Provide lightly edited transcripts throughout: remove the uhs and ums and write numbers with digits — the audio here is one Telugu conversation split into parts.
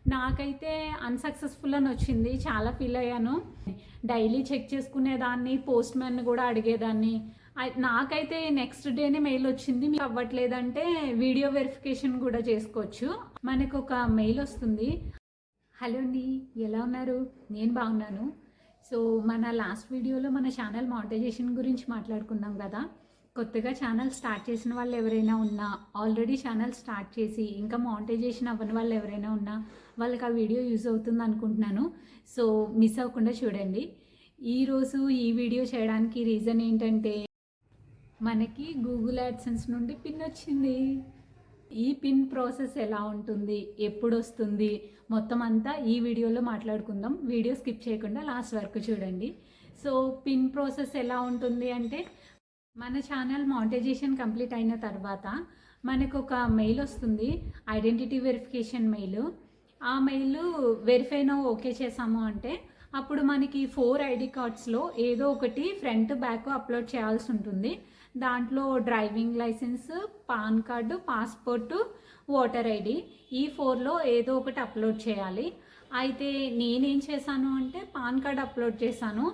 నాకైతే అన్సక్సెస్ఫుల్ అని వచ్చింది. చాలా ఫీల్ అయ్యాను. డైలీ చెక్ చేసుకునేదాన్ని, పోస్ట్ మ్యాన్ కూడా అడిగేదాన్ని. నాకైతే నెక్స్ట్ డేనే మెయిల్ వచ్చింది. మీకు అవ్వట్లేదంటే వీడియో వెరిఫికేషన్ కూడా చేసుకోవచ్చు. మనకు ఒక మెయిల్ వస్తుంది. హలో అండి, ఎలా ఉన్నారు? నేను బాగున్నాను. సో మన లాస్ట్ వీడియోలో మన ఛానల్ మానిటైజేషన్ గురించి మాట్లాడుకున్నాం కదా. కొత్తగా ఛానల్ స్టార్ట్ చేసిన వాళ్ళు ఎవరైనా ఉన్నా, ఆల్రెడీ ఛానల్ స్టార్ట్ చేసి ఇంకా మానిటైజేషన్ అవ్వని వాళ్ళు ఎవరైనా ఉన్నా వాళ్ళకి ఆ వీడియో యూజ్ అవుతుంది అనుకుంటున్నాను. సో మిస్ అవ్వకుండా చూడండి. ఈరోజు ఈ వీడియో చేయడానికి రీజన్ ఏంటంటే, మనకి గూగుల్ యాడ్సెన్స్ నుండి పిన్ వచ్చింది. ఈ పిన్ ప్రాసెస్ ఎలా ఉంటుంది, ఎప్పుడు వస్తుంది, మొత్తం అంతా ఈ వీడియోలో మాట్లాడుకుందాం. వీడియో స్కిప్ చేయకుండా లాస్ట్ వరకు చూడండి. సో పిన్ ప్రాసెస్ ఎలా ఉంటుంది అంటే, మన ఛానల్ మానిటైజేషన్ కంప్లీట్ అయిన తర్వాత మనకు ఒక మెయిల్ వస్తుంది, ఐడెంటిటీ వెరిఫికేషన్ మెయిల్. ఆ మెయిల్ వెరిఫై నౌ ఓకే చేసాము అంటే అప్పుడు మనకి 4 ఐడి కార్డ్స్లో ఏదో ఒకటి ఫ్రంట్ బ్యాక్ అప్లోడ్ చేయాల్సి ఉంటుంది. దాంట్లో driving licence, pan card, passport, voter ID, ఈ 4లో ఏదో ఒకటి అప్లోడ్ చేయాలి. అయితే నేనేం చేశాను అంటే పాన్ కార్డ్ అప్లోడ్ చేశాను.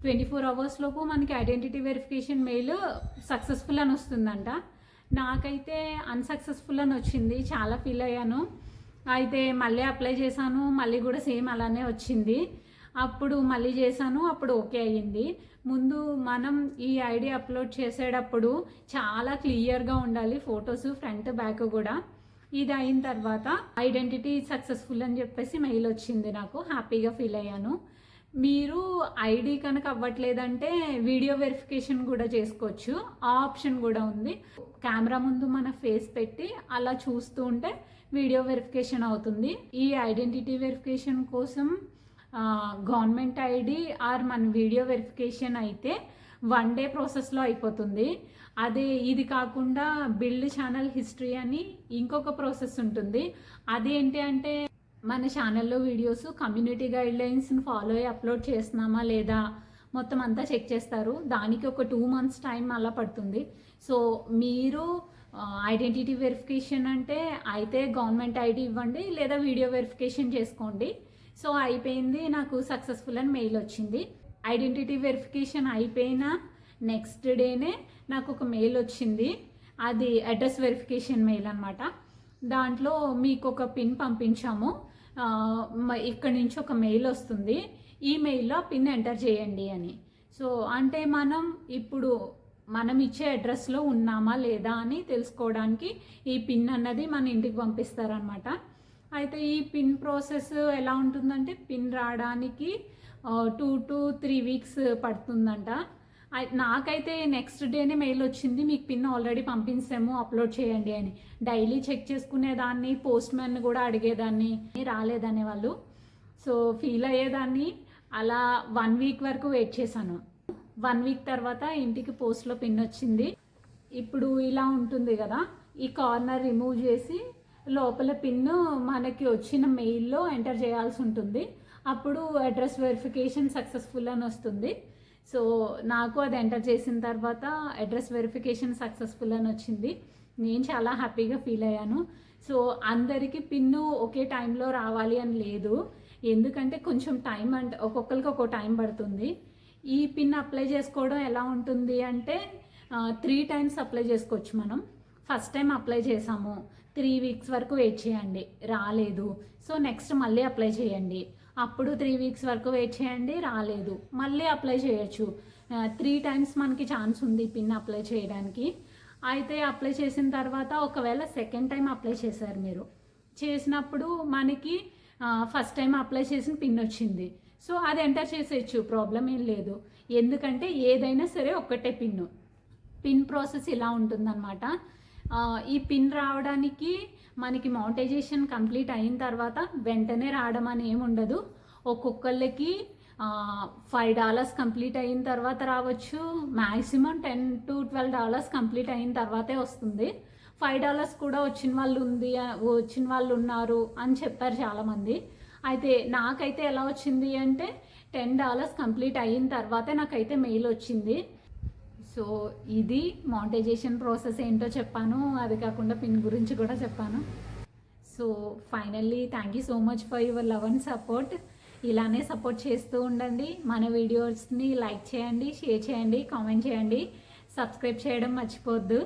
24 hours లోపు మనకి ఐడెంటిటీ వెరిఫికేషన్ మెయిల్ సక్సెస్ఫుల్ అని వస్తుందంట. నాకైతే అన్సక్సెస్ఫుల్ అని వచ్చింది. చాలా ఫీల్ అయ్యాను. అయితే మళ్ళీ అప్లై చేశాను, మళ్ళీ కూడా సేమ్ అలానే వచ్చింది. అప్పుడు మళ్ళీ చేశాను, అప్పుడు ఓకే అయ్యింది. ముందు మనం ఈ ఐడి అప్లోడ్ చేసేటప్పుడు చాలా క్లియర్గా ఉండాలి ఫొటోస్, ఫ్రంట్ బ్యాక్ కూడా. ఇది అయిన తర్వాత ఐడెంటిటీ సక్సెస్ఫుల్ అని చెప్పేసి మెయిల్ వచ్చింది. నాకు హ్యాపీగా ఫీల్ అయ్యాను. మీరు ఐడి కనుక అవ్వట్లేదంటే వీడియో వెరిఫికేషన్ కూడా చేసుకోవచ్చు. ఆ ఆప్షన్ కూడా ఉంది. కెమెరా ముందు మన ఫేస్ పెట్టి అలా చూస్తూ ఉంటే వీడియో వెరిఫికేషన్ అవుతుంది. ఈ ఐడెంటిటీ వెరిఫికేషన్ కోసం గవర్నమెంట్ ఐడి ఆర్ మన వీడియో వెరిఫికేషన్ అయితే 1 day ప్రాసెస్లో అయిపోతుంది. అదే ఇది కాకుండా బిల్డ్ ఛానల్ హిస్టరీ అని ఇంకొక ప్రాసెస్ ఉంటుంది. అదేంటి అంటే, మన ఛానల్లో వీడియోస్ కమ్యూనిటీ గైడ్లైన్స్ని ఫాలో అయ్యి అప్లోడ్ చేస్తున్నామా లేదా మొత్తం అంతా చెక్ చేస్తారు. దానికి ఒక 2 months టైం అలా పడుతుంది. సో మీరు ఐడెంటిటీ వెరిఫికేషన్ అంటే అయితే గవర్నమెంట్ ఐడి ఇవ్వండి లేదా వీడియో వెరిఫికేషన్ చేసుకోండి. సో అయిపోయింది, నాకు సక్సెస్ఫుల్ అని మెయిల్ వచ్చింది. ఐడెంటిటీ వెరిఫికేషన్ అయిపోయిన నెక్స్ట్ డేనే నాకు ఒక మెయిల్ వచ్చింది. అది అడ్రస్ వెరిఫికేషన్ మెయిల్ అనమాట. దాంట్లో మీకు ఒక పిన్ పంపించాము, ఇక్కడి నుంచి ఒక మెయిల్ వస్తుంది, ఈ మెయిల్లో పిన్ ఎంటర్ చేయండి అని. సో అంటే ఇప్పుడు మనం ఇచ్చే అడ్రస్లో ఉన్నామా లేదా అని తెలుసుకోవడానికి ఈ పిన్ అన్నది మన ఇంటికి పంపిస్తారనమాట. అయితే ఈ పిన్ ప్రాసెస్ ఎలా ఉంటుందంటే, పిన్ రావడానికి 2 to 3 weeks పడుతుందంట. నాకైతే నెక్స్ట్ డేనే మెయిల్ వచ్చింది, మీకు పిన్ ఆల్రెడీ పంపించాము, అప్లోడ్ చేయండి అని. డైలీ చెక్ చేసుకునేదాన్ని, పోస్ట్ మ్యాన్ కూడా అడిగేదాన్ని, రాలేదనే వాళ్ళు. సో ఫీల్ అయ్యేదాన్ని. అలా 1 week వరకు వెయిట్ చేశాను. 1 week తర్వాత ఇంటికి పోస్ట్లో పిన్ వచ్చింది. ఇప్పుడు ఇలా ఉంటుంది కదా, ఈ కార్నర్ రిమూవ్ చేసి లోపల పిన్ మనకి వచ్చిన మెయిల్లో ఎంటర్ చేయాల్సి ఉంటుంది. అప్పుడు అడ్రస్ వెరిఫికేషన్ సక్సెస్ఫుల్ అని వస్తుంది. సో నాకు అది ఎంటర్ చేసిన తర్వాత అడ్రస్ వెరిఫికేషన్ సక్సెస్ఫుల్ అని వచ్చింది. నేను చాలా హ్యాపీగా ఫీల్ అయ్యాను. సో అందరికీ పిన్ను ఒకే టైంలో రావాలి అని లేదు, ఎందుకంటే కొంచెం టైం అంటే ఒక్కొక్కరికి ఒక్కో టైం పడుతుంది. ఈ పిన్ అప్లై చేసుకోవడం ఎలా ఉంటుంది అంటే 3 times అప్లై చేసుకోవచ్చు మనం. ఫస్ట్ టైం అప్లై చేసాము, 3 weeks వరకు వెయిట్ చేయండి, రాలేదు, సో నెక్స్ట్ మళ్ళీ అప్లై చేయండి. అప్పుడు 3 weeks వరకు వెయిట్ చేయండి, రాలేదు, మళ్ళీ అప్లై చేయొచ్చు. 3 times మనకి ఛాన్స్ ఉంది పిన్ అప్లై చేయడానికి. అయితే అప్లై చేసిన తర్వాత ఒకవేళ సెకండ్ టైం అప్లై చేశారు మీరు, చేసినప్పుడు మనకి ఫస్ట్ టైం అప్లై చేసిన పిన్ వచ్చింది. సో అది ఎంటర్ చేసేయచ్చు, ప్రాబ్లం ఏం లేదు. ఎందుకంటే ఏదైనా సరే ఒక్కటే పిన్ ప్రాసెస్ ఇలా ఉంటుందన్నమాట. ఈ పిన్ రావడానికి మనకి మానిటైజేషన్ కంప్లీట్ అయిన తర్వాత వెంటనే రావడం అని ఏమి ఉండదు. ఒక్కొక్కళ్ళకి $5 కంప్లీట్ అయిన తర్వాత రావచ్చు, మ్యాక్సిమం $10 to $12 కంప్లీట్ అయిన తర్వాతే వస్తుంది. $5 కూడా వచ్చిన వాళ్ళు ఉన్నారు అని చెప్పారు చాలామంది. అయితే నాకైతే ఎలా వచ్చింది అంటే $10 కంప్లీట్ అయిన తర్వాతే నాకైతే మెయిల్ వచ్చింది. సో ఇది మానిటైజేషన్ ప్రాసెస్ ఏంటో చెప్పాను, అది కాకుండా పిన్ గురించి కూడా చెప్పాను. So so finally thank you so much for your love and support. ఇలానే సపోర్ట్ చేస్తూ ఉండండి. మన వీడియోస్ని లైక్ చేయండి, షేర్ చేయండి, కామెంట్ చేయండి, సబ్స్క్రైబ్ చేయడం మర్చిపోవద్దు.